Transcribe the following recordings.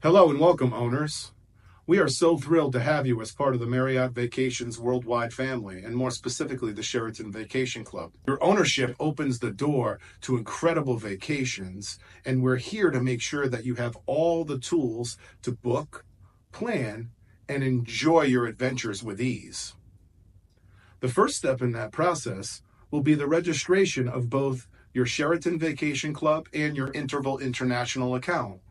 Hello and welcome, owners. We are so thrilled to have you as part of the Marriott Vacations Worldwide family, and more specifically, the Sheraton Vacation Club. Your ownership opens the door to incredible vacations, and we're here to make sure that you have all the tools to book, plan, and enjoy your adventures with ease. The first step in that process will be the registration of both your Sheraton Vacation Club and your Interval International account.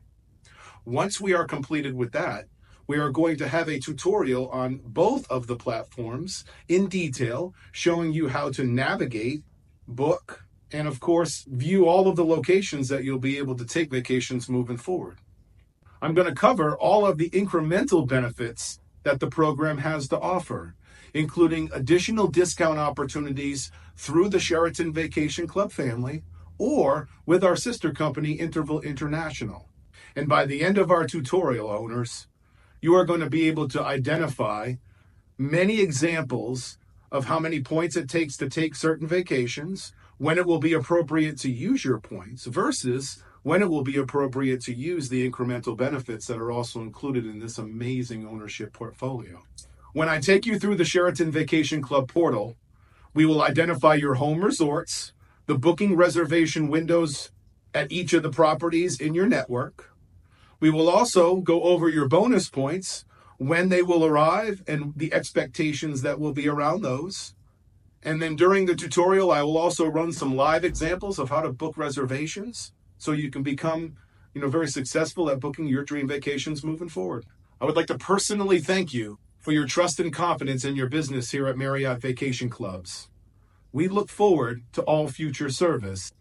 Once we are completed with that, we are going to have a tutorial on both of the platforms in detail, showing you how to navigate, book, and of course, view all of the locations that you'll be able to take vacations moving forward. I'm going to cover all of the incremental benefits that the program has to offer, including additional discount opportunities through the Sheraton Vacation Club family or with our sister company, Interval International. And by the end of our tutorial, owners, you are going to be able to identify many examples of how many points it takes to take certain vacations, when it will be appropriate to use your points, versus when it will be appropriate to use the incremental benefits that are also included in this amazing ownership portfolio. When I take you through the Sheraton Vacation Club portal, we will identify your home resorts, the booking reservation windows at each of the properties in your network. We will also go over your bonus points, when they will arrive, and the expectations that will be around those. And then during the tutorial, I will also run some live examples of how to book reservations so you can become, very successful at booking your dream vacations moving forward. I would like to personally thank you for your trust and confidence in your business here at Marriott Vacation Clubs. We look forward to all future service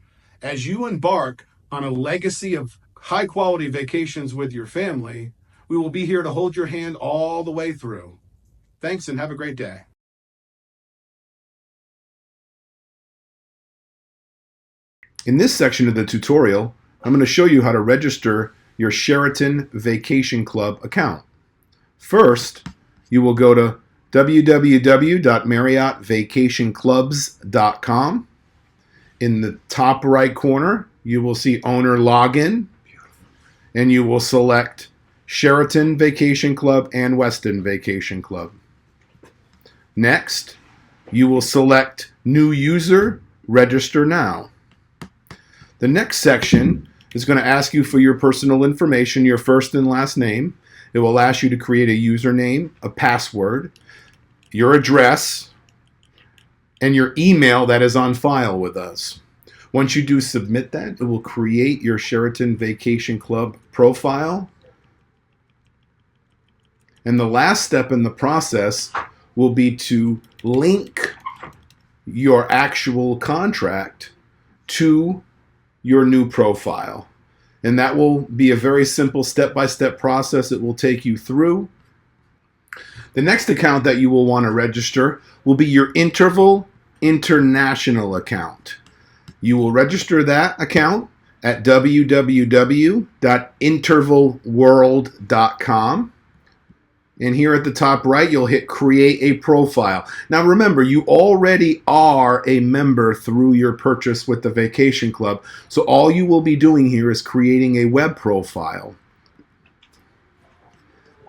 as you embark on a legacy of high-quality vacations with your family. We will be here to hold your hand all the way through. Thanks and have a great day. In this section of the tutorial, I'm going to show you how to register your Sheraton Vacation Club account. First, you will go to www.marriottvacationclubs.com. In the top right corner, you will see Owner Login, and you will select Sheraton Vacation Club and Westin Vacation Club. Next, you will select New User, Register Now. The next section is going to ask you for your personal information, your first and last name. It will ask you to create a username, a password, your address, and your email that is on file with us. Once you do submit that, it will create your Sheraton Vacation Club profile. And the last step in the process will be to link your actual contract to your new profile. And that will be a very simple step-by-step process it will take you through. The next account that you will want to register will be your Interval International account. You will register that account at www.intervalworld.com. And here at the top right, you'll hit Create a Profile. Now remember, you already are a member through your purchase with the Vacation Club. So all you will be doing here is creating a web profile.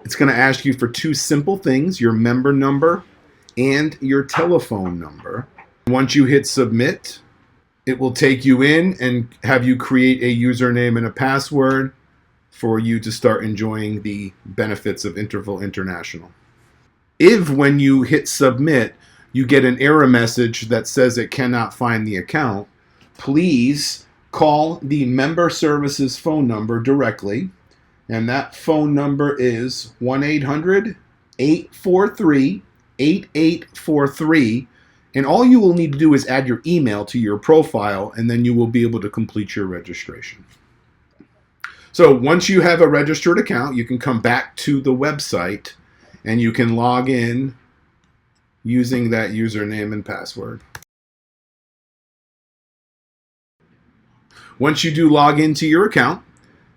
It's going to ask you for two simple things, your member number and your telephone number. Once you hit Submit, it will take you in and have you create a username and a password for you to start enjoying the benefits of Interval International. If when you hit Submit, you get an error message that says it cannot find the account, please call the member services phone number directly. And that phone number is 1-800-843-8843. And all you will need to do is add your email to your profile, and then you will be able to complete your registration. So once you have a registered account, you can come back to the website and you can log in using that username and password. Once you do log into your account,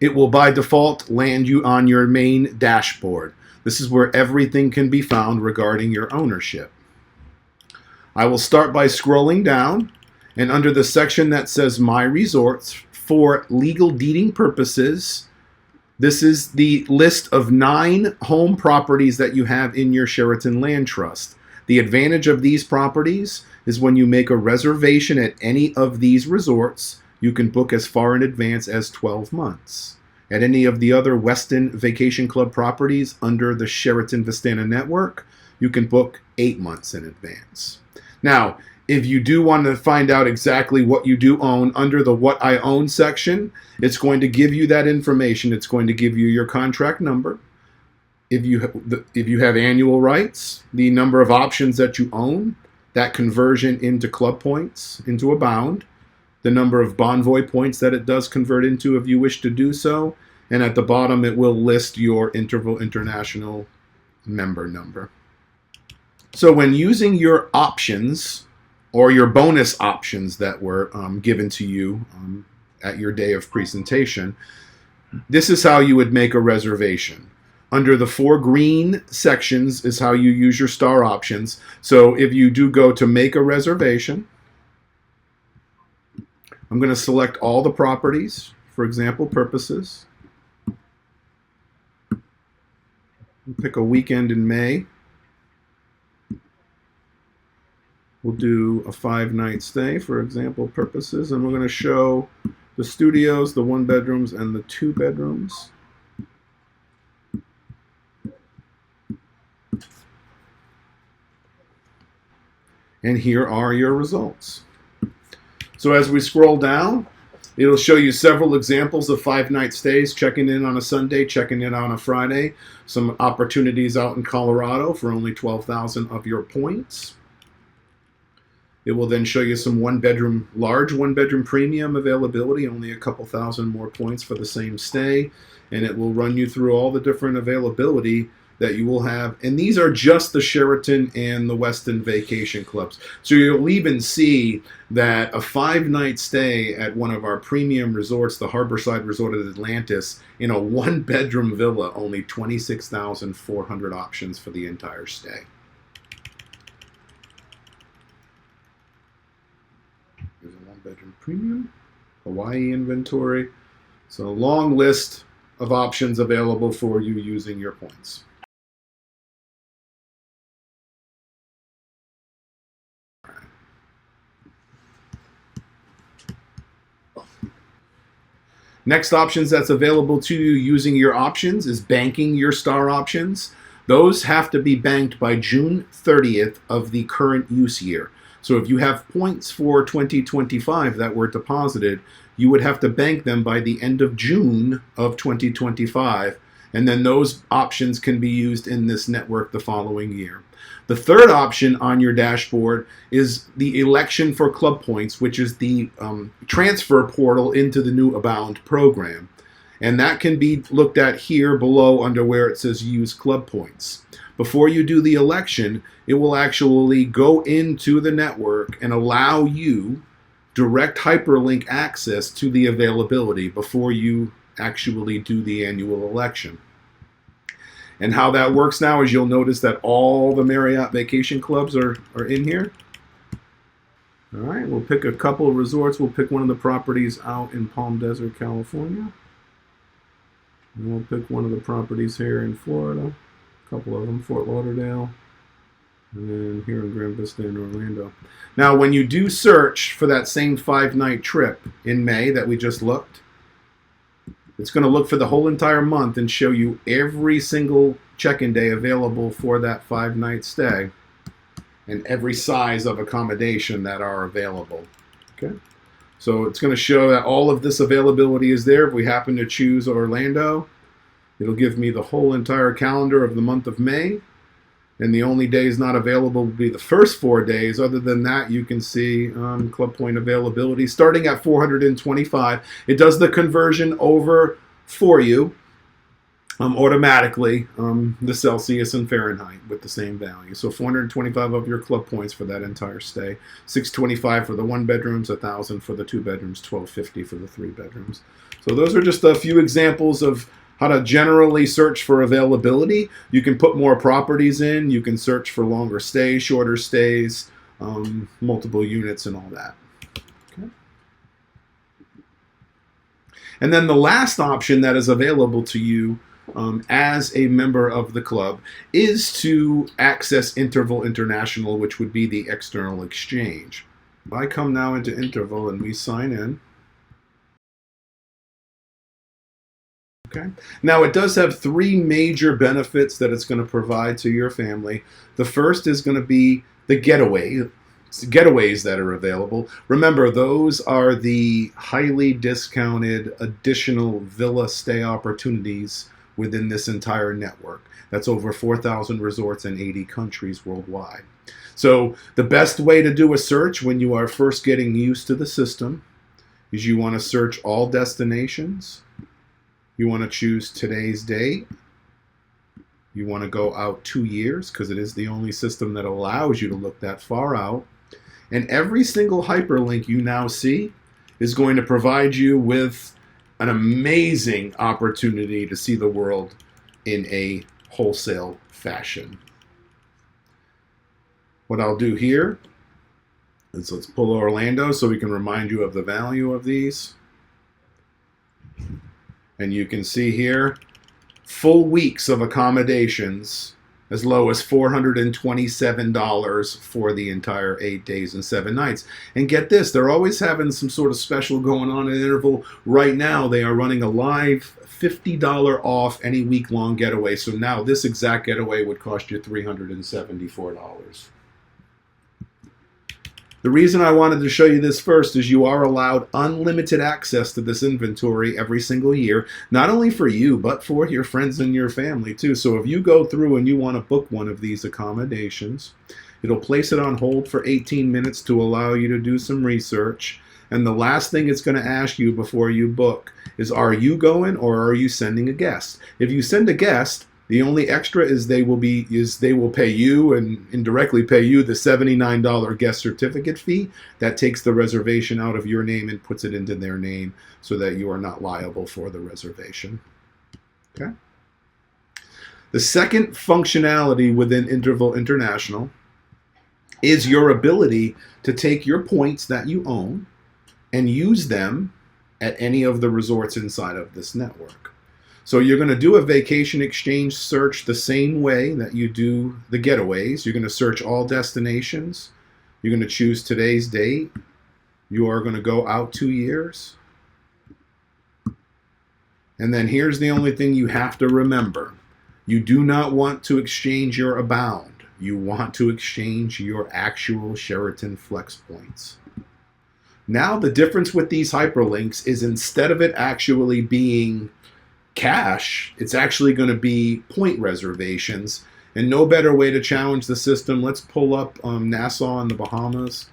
it will by default land you on your main dashboard. This is where everything can be found regarding your ownership. I will start by scrolling down, and under the section that says My Resorts, for legal deeding purposes, This is the list of 9 home properties that you have in your Sheraton Land Trust. The advantage of these properties is when you make a reservation at any of these resorts, you can book as far in advance as 12 months. At any of the other Westin Vacation Club properties under the Sheraton Vistana network, you can book 8 months in advance. Now, if you do want to find out exactly what you do own under the What I Own section, it's going to give you that information. It's going to give you your contract number. If you have annual rights, the number of options that you own, that conversion into club points, into a bound, the number of Bonvoy points that it does convert into if you wish to do so, and at the bottom it will list your Interval International member number. So when using your options, or your bonus options that were given to you at your day of presentation, this is how you would make a reservation. Under the 4 green sections is how you use your star options. So if you do go to make a reservation, I'm going to select all the properties for example purposes. Pick a weekend in May. We'll do a 5-night stay for example purposes, and we're going to show the studios, the 1 bedrooms, and the 2 bedrooms. And here are your results. So as we scroll down, it'll show you several examples of 5-night stays, checking in on a Sunday, checking in on a Friday, some opportunities out in Colorado for only 12,000 of your points. It will then show you some large 1-bedroom premium availability, only a couple thousand more points for the same stay. And it will run you through all the different availability that you will have. And these are just the Sheraton and the Westin Vacation Clubs. So you'll even see that a 5-night stay at one of our premium resorts, the Harborside Resort at Atlantis, in a 1-bedroom villa, only 26,400 options for the entire stay. There's a 1-bedroom premium, Hawaii inventory. So a long list of options available for you using your points. Next options that's available to you using your options is banking your star options. Those have to be banked by June 30th of the current use year. So if you have points for 2025 that were deposited, you would have to bank them by the end of June of 2025, and then those options can be used in this network the following year. The third option on your dashboard is the election for club points, which is the transfer portal into the new Abound program. And that can be looked at here below under where it says use club points. Before you do the election, it will actually go into the network and allow you direct hyperlink access to the availability before you actually do the annual election. And how that works now is you'll notice that all the Marriott Vacation Clubs are in here. All right, we'll pick a couple of resorts. We'll pick one of the properties out in Palm Desert, California. And we'll pick one of the properties here in Florida. A couple of them, Fort Lauderdale. And then here in Grand Vista in Orlando. Now, when you do search for that same 5-night trip in May that we just looked, it's going to look for the whole entire month and show you every single check-in day available for that 5-night stay and every size of accommodation that are available. Okay, so it's going to show that all of this availability is there. If we happen to choose Orlando, it'll give me the whole entire calendar of the month of May. And the only days not available will be the first 4 days. Other than that, you can see club point availability starting at 425. It does the conversion over for you automatically, the Celsius and Fahrenheit with the same value. So 425 of your club points for that entire stay. 625 for the 1 bedrooms, 1,000 for the 2 bedrooms, 1,250 for the 3 bedrooms. So those are just a few examples of how to generally search for availability. You can put more properties in. You can search for longer stays, shorter stays, multiple units, and all that. Okay. And then the last option that is available to you as a member of the club is to access Interval International, which would be the external exchange. If I come now into Interval and we sign in. Okay. Now, it does have three major benefits that it's going to provide to your family. The first is going to be the getaways that are available. Remember, those are the highly discounted additional villa stay opportunities within this entire network. That's over 4,000 resorts in 80 countries worldwide. So the best way to do a search when you are first getting used to the system is you want to search all destinations. You want to choose today's date. You want to go out 2 years because it is the only system that allows you to look that far out. And every single hyperlink you now see is going to provide you with an amazing opportunity to see the world in a wholesale fashion. What I'll do here is let's pull Orlando so we can remind you of the value of these. And you can see here, full weeks of accommodations as low as $427 for the entire 8 days and 7 nights. And get this, they're always having some sort of special going on at Interval. Right now, they are running a live $50 off any week-long getaway. So now this exact getaway would cost you $374. The reason I wanted to show you this first is you are allowed unlimited access to this inventory every single year, not only for you, but for your friends and your family too. So if you go through and you want to book one of these accommodations, it'll place it on hold for 18 minutes to allow you to do some research. And the last thing it's going to ask you before you book is, are you going or are you sending a guest? If you send a guest, the only extra is they will pay you and indirectly pay you the $79 guest certificate fee. That takes the reservation out of your name and puts it into their name so that you are not liable for the reservation. Okay. The second functionality within Interval International is your ability to take your points that you own and use them at any of the resorts inside of this network. So you're going to do a vacation exchange search the same way that you do the getaways. You're going to search all destinations. You're going to choose today's date. You are going to go out 2 years. And then here's the only thing you have to remember. You do not want to exchange your Abound. You want to exchange your actual Sheraton Flex points. Now the difference with these hyperlinks is instead of it actually being cash, it's actually going to be point reservations, and no better way to challenge the system. Let's pull up Nassau in the Bahamas,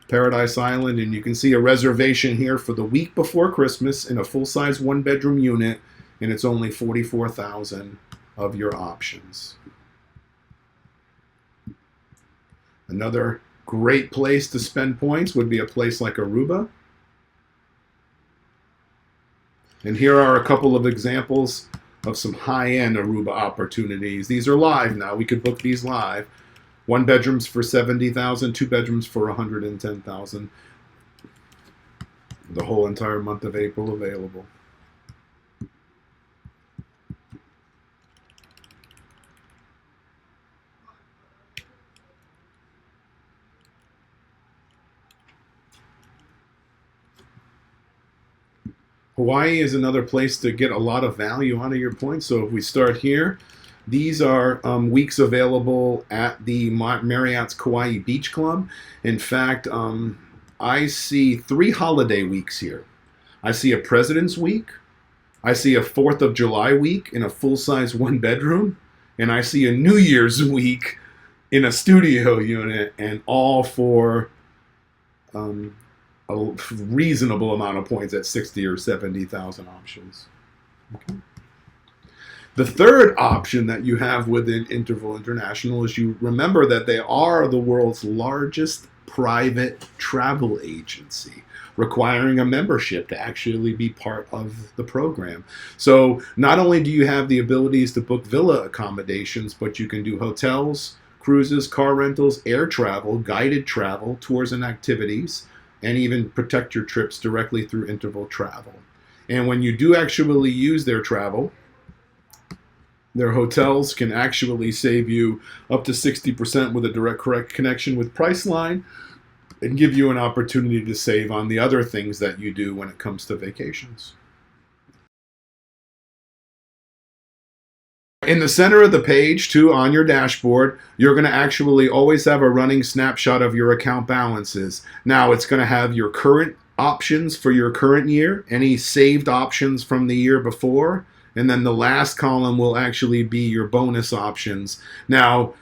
Paradise Island, and you can see a reservation here for the week before Christmas in a full-size one-bedroom unit, and it's only $44,000 of your options. Another great place to spend points would be a place like Aruba. And here are a couple of examples of some high-end Aruba opportunities. These are live now. We could book these live. 1 bedrooms for $70,000, 2 bedrooms for $110,000. The whole entire month of April available. Hawaii is another place to get a lot of value out of your points. So if we start here, these are weeks available at the Marriott's Kauai Beach Club. In fact, I see 3 holiday weeks here. I see a President's Week, I see a 4th of July week in a full-size 1-bedroom, and I see a New Year's week in a studio unit, and all for a reasonable amount of points at 60 or 70,000 options. Okay. The third option that you have within Interval International is you remember that they are the world's largest private travel agency, requiring a membership to actually be part of the program. So not only do you have the abilities to book villa accommodations, but you can do hotels, cruises, car rentals, air travel, guided travel, tours and activities, and even protect your trips directly through Interval Travel. And when you do actually use their travel, their hotels can actually save you up to 60% with a direct correct connection with Priceline and give you an opportunity to save on the other things that you do when it comes to vacations. In the center of the page, too, on your dashboard, you're going to actually always have a running snapshot of your account balances. Now, it's going to have your current options for your current year, any saved options from the year before, and then the last column will actually be your bonus options. Now,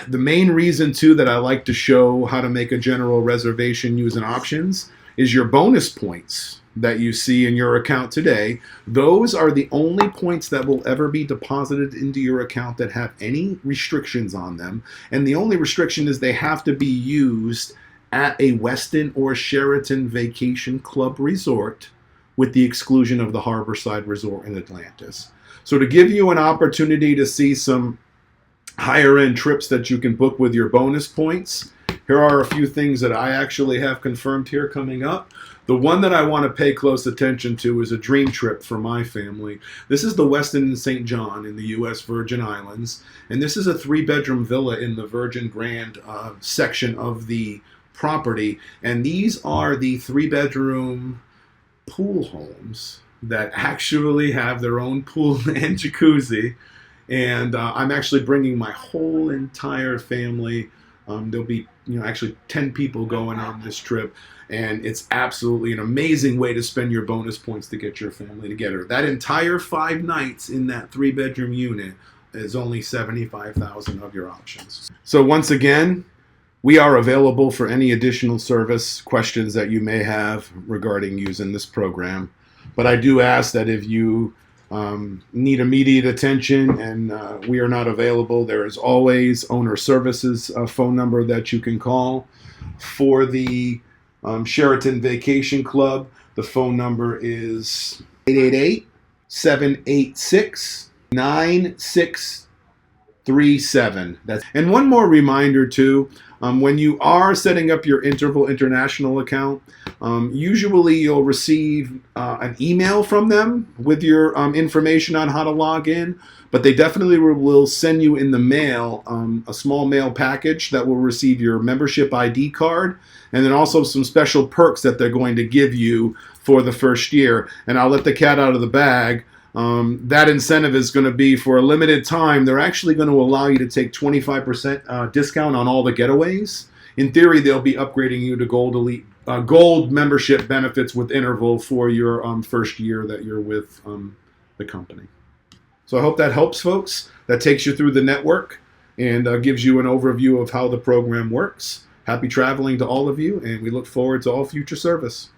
the main reason, too, that I like to show how to make a general reservation using options is your bonus points that you see in your account today. Those are the only points that will ever be deposited into your account that have any restrictions on them. And the only restriction is they have to be used at a Westin or Sheraton Vacation Club resort, with the exclusion of the Harborside Resort in Atlantis. So to give you an opportunity to see some higher end trips that you can book with your bonus points, here are a few things that I actually have confirmed here coming up. The one that I want to pay close attention to is a dream trip for my family. This is the Westin in St. John in the U.S. Virgin Islands, and this is a 3-bedroom villa in the Virgin Grand section of the property, and these are the 3-bedroom pool homes that actually have their own pool and jacuzzi. And I'm actually bringing my whole entire family. There'll be, actually 10 people going on this trip, and it's absolutely an amazing way to spend your bonus points to get your family together. That entire 5 nights in that 3-bedroom unit is only 75,000 of your options. So once again, we are available for any additional service questions that you may have regarding using this program. But I do ask that if you need immediate attention and we are not available, there is always owner services phone number that you can call. For the Sheraton Vacation Club, the phone number is 888-786-9637. And one more reminder too, when you are setting up your Interval International account, usually you'll receive an email from them with your information on how to log in, but they definitely will send you in the mail a small mail package that will receive your membership ID card, and then also some special perks that they're going to give you for the first year. And I'll let the cat out of the bag. That incentive is going to be for a limited time. They're actually going to allow you to take 25% discount on all the getaways. In theory, they'll be upgrading you to Gold Elite, Gold membership benefits with Interval for your first year that you're with the company. So I hope that helps, folks. That takes you through the network and gives you an overview of how the program works. Happy traveling to all of you, and we look forward to all future service.